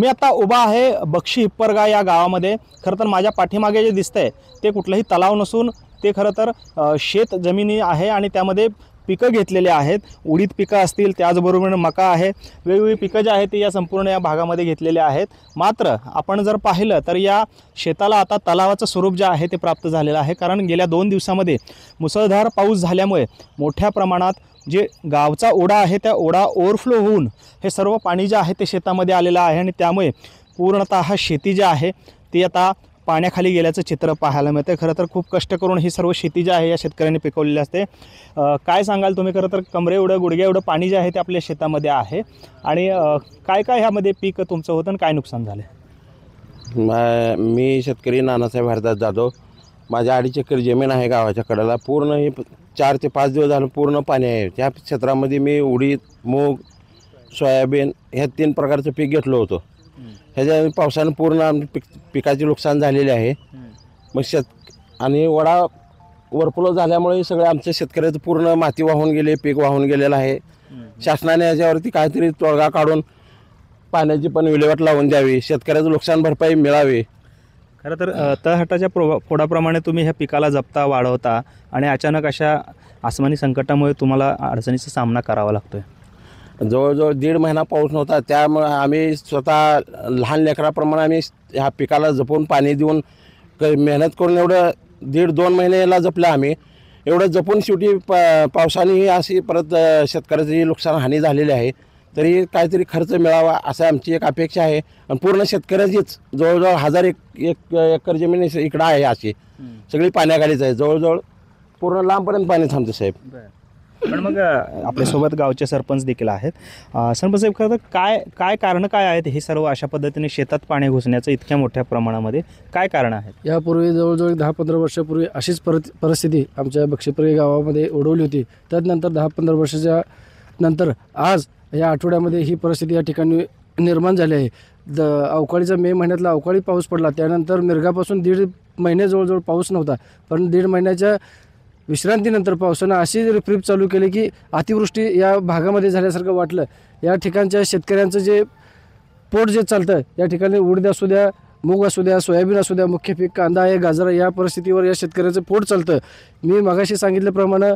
मी आता उभा आहे बक्षी हिप्परगा या गावामध्ये। खरं तर माझ्या पाठीमागे जे दिसतंय ते कुठलंही तलाव नसून ते खरं तर शेत जमिनी आहे आणि त्यामध्ये पिकं घेतलेले आहेत। उडीद पिकं असतील, त्याचबरोबर मका आहे, वेगवेगळी पिकं जी आहेत ती या संपूर्ण या भागामध्ये घेतलेले आहेत। मात्र आपण जर पाहिलं तर या शेताला आता तलावाचं स्वरूप जे आहे ते प्राप्त झालेलं आहे, कारण गेल्या 2 दिवसामध्ये मुसळधार पाऊस झाल्यामुळे मोठ्या प्रमाणात जे गावचा ओढा आहे त्या ओढा ओव्हरफ्लो होऊन हे सर्व पाणी जे आहे ते शेतामध्ये आलेलं आहे आणि त्यामुळे पूर्णतः शेती जी आहे ती आता पाण्याखाली गेल्याचं चित्र पाहायला मिळतं। खरं तर खूप कष्ट करून ही सर्व शेती जी आहे या शेतकऱ्यांनी पिकवलेली असते। काय सांगाल तुम्ही? खरं तर कमरे एवढं गुडघ्या एवढं पाणी जे आहे ते आपल्या शेतामध्ये आहे आणि काय काय ह्यामध्ये पीक तुमचं होतं आणि काय नुकसान झालं? मी शेतकरी नानासाहेब हरदास जाधव। माझ्या 2.5 एकर जमीन आहे गावाच्या कडेला। पूर्ण हे 4 ते 5 दिवस झालं पूर्ण पाणी आहे। त्या क्षेत्रामध्ये मी उडीद, मूग, सोयाबीन ह्या 3 प्रकारचं पीक घेतलं होतं। ह्याच्या पावसानं पूर्ण पिकाचे नुकसान झालेले आहे। मग आणि वडा ओव्हरफ्लो झाल्यामुळे सगळं आमच्या शेतकऱ्याचं पूर्ण माती वाहून गेले, पीक वाहून गेलेलं आहे। शासनाने याच्यावरती काहीतरी तोडगा काढून पाण्याची पण विल्हेवाट लावून द्यावी, शेतकऱ्याचं नुकसान भरपाई मिळावी। खरं तर तळहाटाच्या फोडाप्रमाणे तुम्ही ह्या पिकाला जपता, वाढवता आणि अचानक अशा आसमानी संकटामुळे तुम्हाला अडचणीचा सामना करावा लागतोय। जवळजवळ 1.5 महिना पाऊस नव्हता, त्यामुळे आम्ही स्वतः लहान लेकराप्रमाणे आम्ही ह्या पिकाला जपून पाणी देऊन मेहनत करून एवढं 1.5-2 महिन्याला जपलं आम्ही। एवढं जपून शेवटी पावसाने अशी परत शेतकऱ्याची नुकसान हानी झालेली आहे। तरी काहीतरी खर्च मिळावा असं आमची एक अपेक्षा आहे। आणि पूर्ण शेतकऱ्याचीच जवळजवळ 1000 एकर जमीन इकडं आहे, अशी सगळी पाण्याखालीच आहे। जवळजवळ पूर्ण लांबपर्यंत पाणी थांबतं साहेब। पण मग आपल्यासोबत गावचे सरपंच देखील आहेत। सरपंच साहेब, खरं तर काय कारण काय आहेत हे सर्व अशा पद्धतीने शेतात पाणी घुसण्याचं इतक्या मोठ्या प्रमाणामध्ये काय कारण आहेत? यापूर्वी जवळजवळ 10-15 वर्षापूर्वी अशीच परिस्थिती आमच्या बक्षीहिप्परगा गावामध्ये ओढवली होती। त्यानंतर 10-15 वर्षाच्या नंतर आज या आठवड्यामध्ये ही परिस्थिती या ठिकाणी निर्माण झाली आहे। अवकाळीचा मे महिन्यातला अवकाळी पाऊस पडला, त्यानंतर मिरगापासून 1.5 महिने जवळजवळ पाऊस नव्हता। पण 1.5 महिन्याच्या विश्रांतीनंतर पावसानं अशी रिपरिप चालू केली की अतिवृष्टी या भागामध्ये झाल्यासारखं वाटलं। या ठिकाणच्या शेतकऱ्यांचं जे पोट जे चालतं, या ठिकाणी उडीद असू द्या, मूग असू द्या, सोयाबीन असू द्या, मुख्य पीक कांदा आहे, गाजर, या परिस्थितीवर या शेतकऱ्याचं पोट चालतं। मी मगाशी सांगितल्याप्रमाणे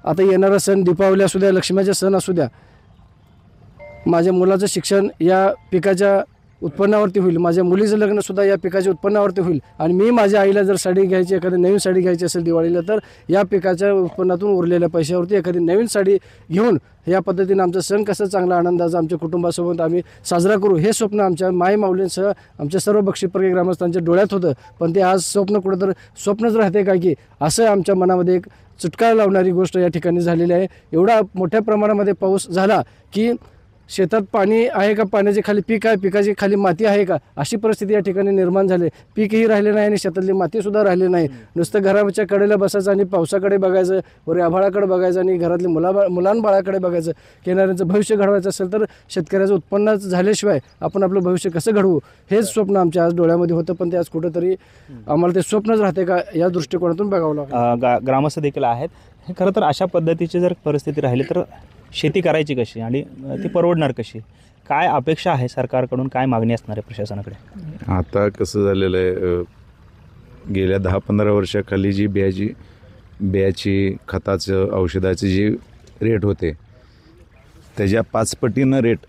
आता येणारा सण दीपावली असू द्या, लक्ष्मीचे सण असू द्या, माझ्या मुलाचं शिक्षण या पिकाच्या उत्पन्नावरती होईल, माझ्या मुलीचं लग्नसुद्धा या पिकाच्या उत्पन्नावरती होईल। आणि मी माझ्या आईला जर साडी घ्यायची, एखादी नवीन साडी घ्यायची असेल दिवाळीला, तर या पिकाच्या उत्पन्नातून उरलेल्या पैशावरती एखादी नवीन साडी घेऊन या पद्धतीने आमचा सण कसं चांगला आनंदाचा आमच्या कुटुंबासोबत आम्ही साजरा करू, हे स्वप्न आमच्या माय माऊलींसह आमच्या सर्व बक्षीहिप्परगा ग्रामस्थांच्या डोळ्यात होतं। पण ते आज स्वप्न कुठंतर स्वप्नच राहते काय की असं आमच्या मनामध्ये एक चुटकारा लावणारी गोष्ट या ठिकाणी झालेली आहे। एवढा मोठ्या प्रमाणामध्ये पाऊस झाला की शेतात पाणी आहे का, पाण्याच्या खाली पीक आहे, पिकाची खाली माती आहे का, अशी परिस्थिती या ठिकाणी निर्माण झाली। पीकही राहिले नाही आणि शेतातली मातीसुद्धा राहिली नाही। नुसतं घराच्या कडेला बसायचं आणि पावसाकडे बघायचं, वर आभाळाकडे बघायचं आणि घरातली मुलांबाळाकडे बघायचं। येणाऱ्यांचं भविष्य घडवायचं असेल तर शेतकऱ्याचं उत्पन्न झाल्याशिवाय आपण आपलं भविष्य कसं घडवू, हेच स्वप्न आमच्या आज डोळ्यामध्ये होतं। पण ते आज कुठंतरी आम्हाला ते स्वप्नच राहते का या दृष्टिकोनातून बघावं लागतं। ग्रामस्थ देखील आहेत। खरं तर अशा पद्धतीची जर परिस्थिती राहिली तर शेती करायची कशी आणि ती परवडणार कशी? काय अपेक्षा आहे सरकारकडून, काय मागणी असणार आहे प्रशासनाकडे? आता कसं झालेलं आहे, गेल्या 10-15 वर्षाखाली जी बियाची खताचं औषधाचे जे रेट होते त्याच्या 5 पटीनं रेट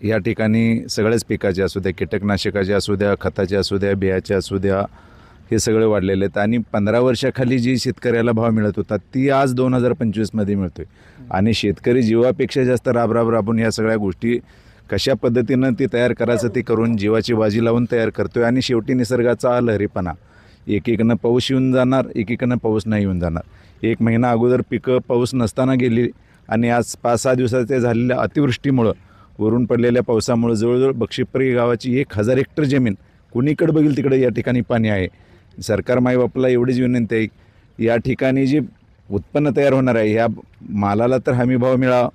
या ठिकाणी सगळ्याच पिकाचे असू द्या, कीटकनाशकाचे असू द्या, खताचे असू द्या, बियाचे असू द्या, हे सगळे वाढलेले आहेत। आणि 15 वर्षाखाली जी शेतकऱ्याला भाव मिळत होता ती आज 2025मध्ये मिळतोय। आणि शेतकरी जीवापेक्षा जास्त राबून या सगळ्या गोष्टी कशा पद्धतीनं ती तयार करायचं ते करून जीवाची बाजी लावून तयार करतोय। आणि शेवटी निसर्गाचा लहरीपणा, एकीकडनं पाऊस येऊन जाणार, एकीकडनं पाऊस नाही येऊन जाणार। 1 महिना अगोदर पिकं पाऊस नसताना गेली आणि आज 5-6 दिवसाच्या झालेल्या अतिवृष्टीमुळं, वरून पडलेल्या पावसामुळं जवळजवळ बक्षीहिप्परगा गावाची 1000 हेक्टर जमीन कुणीकडे बघील तिकडे या ठिकाणी पाणी आहे। सरकार मायबापाला एवढीच विनंती आहे, या ठिकाणी जे उत्पन्न तयार होणार आहे ह्या मालाला तर हमी भाव मिळावा,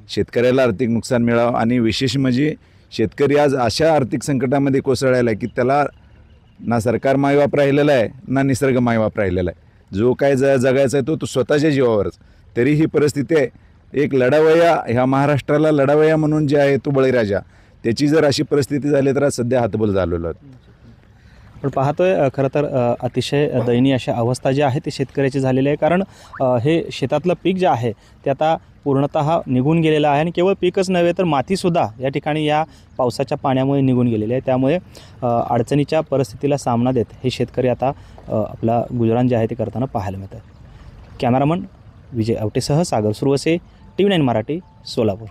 शेतकऱ्याला आर्थिक नुकसान मिळावं। आणि विशेष म्हणजे शेतकरी आज अशा आर्थिक संकटामध्ये कोसळलेला आहे की त्याला ना सरकार मायबाप राहिलेला आहे ना निसर्ग मायबाप राहिलेला आहे। जो काय जगायचा आहे तो स्वतःच्या जीवावरच। तरी ही परिस्थिती आहे। एक लढावया, ह्या महाराष्ट्राला लढावया म्हणून जे आहे तो बळीराजा, त्याची जर अशी परिस्थिती झाली तर आज सध्या हातबल झालेलो आहे. पण पाहतोय खरं तर अतिशय दयनीय अशा अवस्था जी आहे ती शेतकऱ्याची झालेली आहे. कारण हे शेतातलं पीक जे आहे ते आता पूर्णतः निघून गेलेलं आहे आणि केवळ पीकच नव्हे तर मातीसुद्धा या ठिकाणी या पावसाच्या पाण्यामुळे निघून गेलेली आहे. त्यामुळे अडचणीच्या परिस्थितीला सामना देत हे शेतकरी आता आपला गुजराण जे आहे ते करताना पाहायला मिळतं. कॅमेरामन विजय आवटेसह सागर सुरवसे, TV9 मराठी, सोलापूर.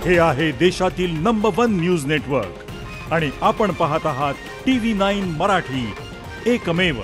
हे आहे देशातील नंबर 1 न्यूज नेटवर्क आणि आपण पाहत आहात TV9 मराठी, एकमेव.